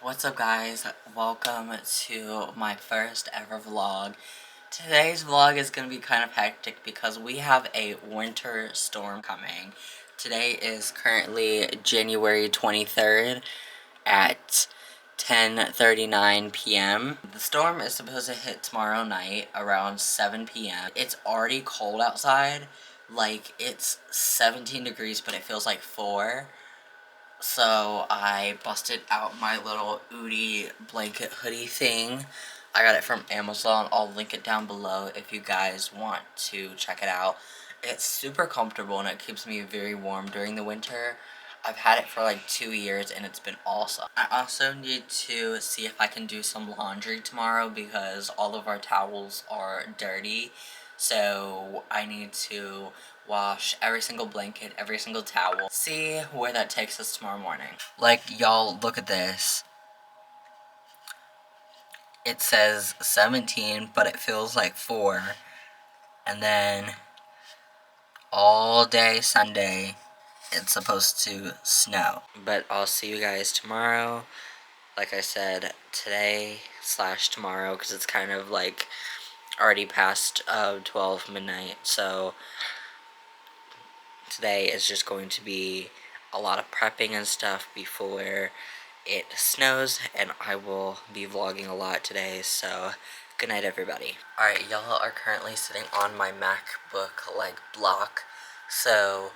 What's up guys, welcome to my first ever vlog. Today's vlog is going to be kind of hectic because we have a winter storm coming. Today is currently January 23rd at 10:39 p.m. The storm is supposed to hit tomorrow night around 7 p.m. It's already cold outside, like it's 17 degrees but it feels like 4. So I busted out my little Udi blanket hoodie thing. I got it from Amazon. I'll link it down below if you guys want to check it out. It's super comfortable and it keeps me very warm during the winter. I've had it for like 2 years and it's been awesome. I also need to see if I can do some laundry tomorrow because all of our towels are dirty. So I need to wash every single blanket, every single towel. See where that takes us tomorrow morning. Like, y'all, look at this. It says 17, but it feels like 4. And then all day Sunday, it's supposed to snow. But I'll see you guys tomorrow. Like I said, today/tomorrow, because it's kind of like already past 12 midnight. So today is just going to be a lot of prepping and stuff before it snows, and I will be vlogging a lot today, so good night everybody. Alright, y'all are currently sitting on my MacBook like block, so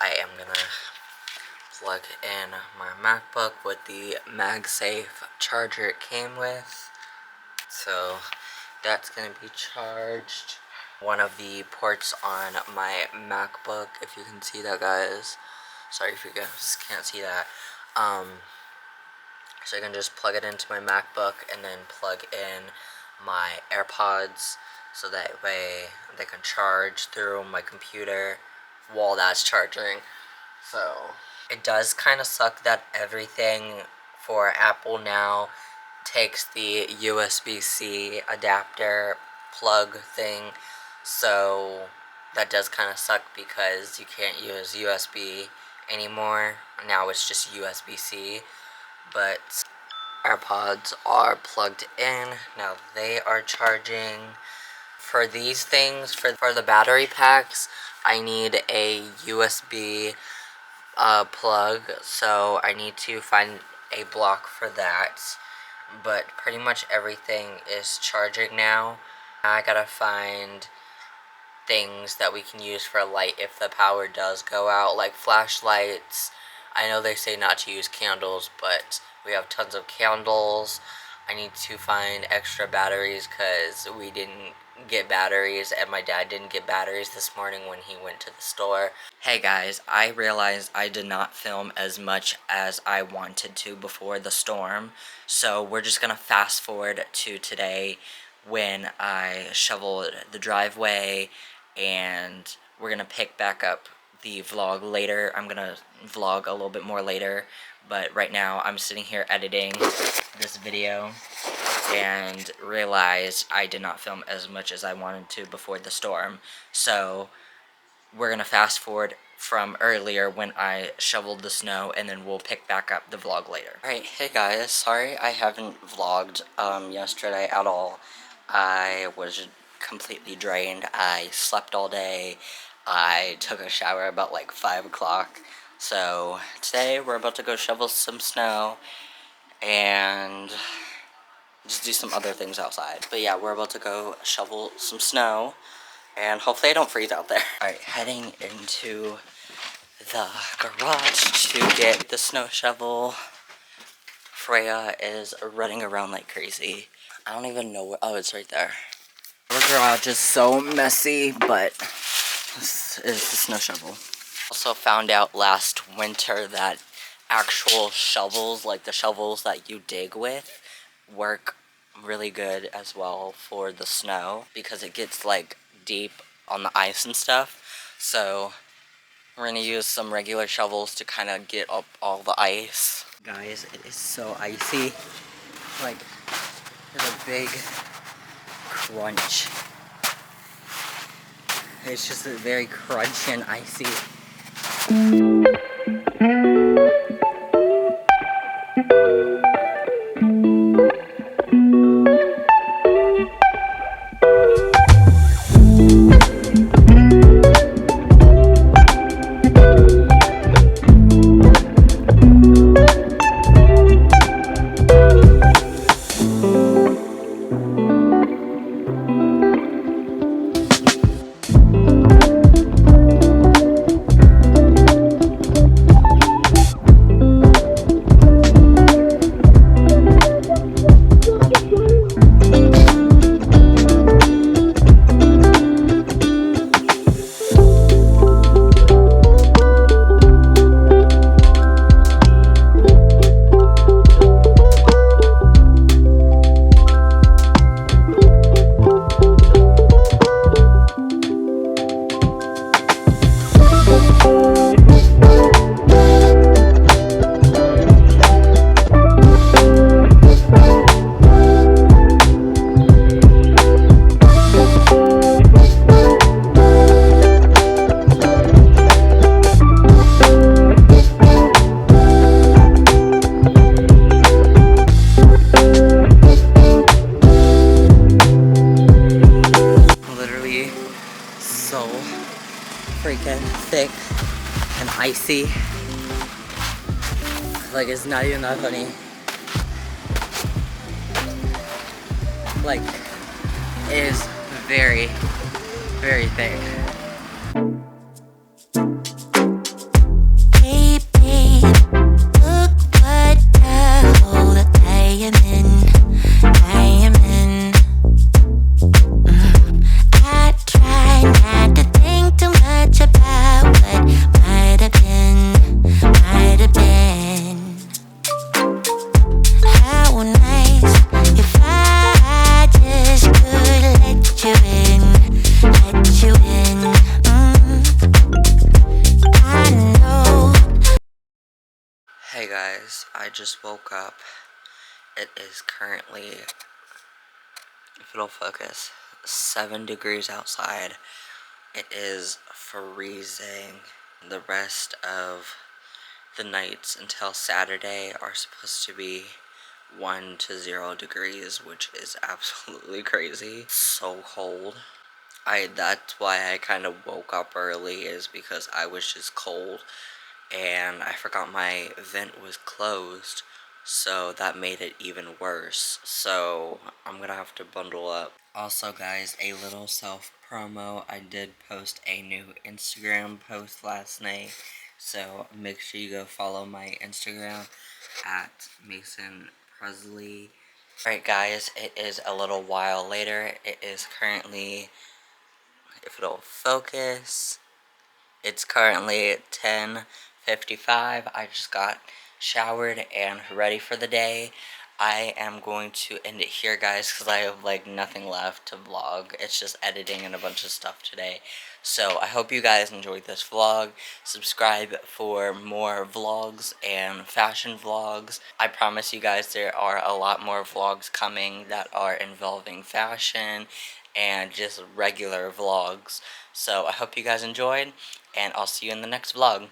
I am gonna plug in my MacBook with the MagSafe charger it came with. So that's gonna be charged. One of the ports on my MacBook, if you can see that, guys. Sorry if you guys can't see that. So I can just plug it into my MacBook and then plug in my AirPods so that way they can charge through my computer while that's charging. So it does kind of suck that everything for Apple now takes the USB-C adapter plug thing, so that does kind of suck because you can't use USB anymore. Now it's just USB-C, but AirPods are plugged in. Now they are charging. For these things, for the battery packs, I need a USB plug, so I need to find a block for that. But pretty much everything is charging now. I gotta find things that we can use for light if the power does go out, like flashlights. I know they say not to use candles, but we have tons of candles. I need to find extra batteries because we didn't get batteries, and my dad didn't get batteries this morning when he went to the store. Hey guys, I realized I did not film as much as I wanted to before the storm, so we're just gonna fast forward to today when I shoveled the driveway, and we're gonna pick back up the vlog later. I'm gonna vlog a little bit more later, but right now I'm sitting here editing this video and realized I did not film as much as I wanted to before the storm. So we're gonna fast forward from earlier when I shoveled the snow, and then we'll pick back up the vlog later. Alright, hey guys, sorry I haven't vlogged yesterday at all. I was completely drained. I slept all day. I took a shower about like 5 o'clock. So today we're about to go shovel some snow and just do some other things outside. But yeah, we're about to go shovel some snow, and hopefully I don't freeze out there. Alright, heading into the garage to get the snow shovel. Freya is running around like crazy. I don't even know where, oh, it's right there. Our garage is so messy, but this is the snow shovel. Also found out last winter that actual shovels, like the shovels that you dig with, work really good as well for the snow because it gets like deep on the ice and stuff. So we're gonna use some regular shovels to kind of get up all the ice. Guys, it is so icy. Like, there's a big crunch. It's just very crunchy and icy. icy. Like, it's not even that funny. Like, it is very, very thick. Hey babe, look what the hole I am in. I am in. I try not to think too much about what might have been, might have been. How nice if I just could let you in, let you in. I know. Hey guys, I just woke up. It is currently, if it'll focus, 7 degrees outside. It is freezing. The rest of the nights until Saturday are supposed to be 1 to 0 degrees, which is absolutely crazy. So cold. That's why I kind of woke up early, is because I was just cold and I forgot my vent was closed, so that made it even worse. So I'm gonna have to bundle up. Also guys, a little self promo, I did post a new Instagram post last night, so make sure you go follow my Instagram at Mason Presley. Alright guys, it is a little while later. It is currently, if it'll focus, it's currently 10:55. I just got showered and ready for the day. I am going to end it here, guys, because I have like nothing left to vlog. It's just editing and a bunch of stuff today. So I hope you guys enjoyed this vlog. Subscribe for more vlogs and fashion vlogs. I promise you guys there are a lot more vlogs coming that are involving fashion and just regular vlogs. So I hope you guys enjoyed, and I'll see you in the next vlog.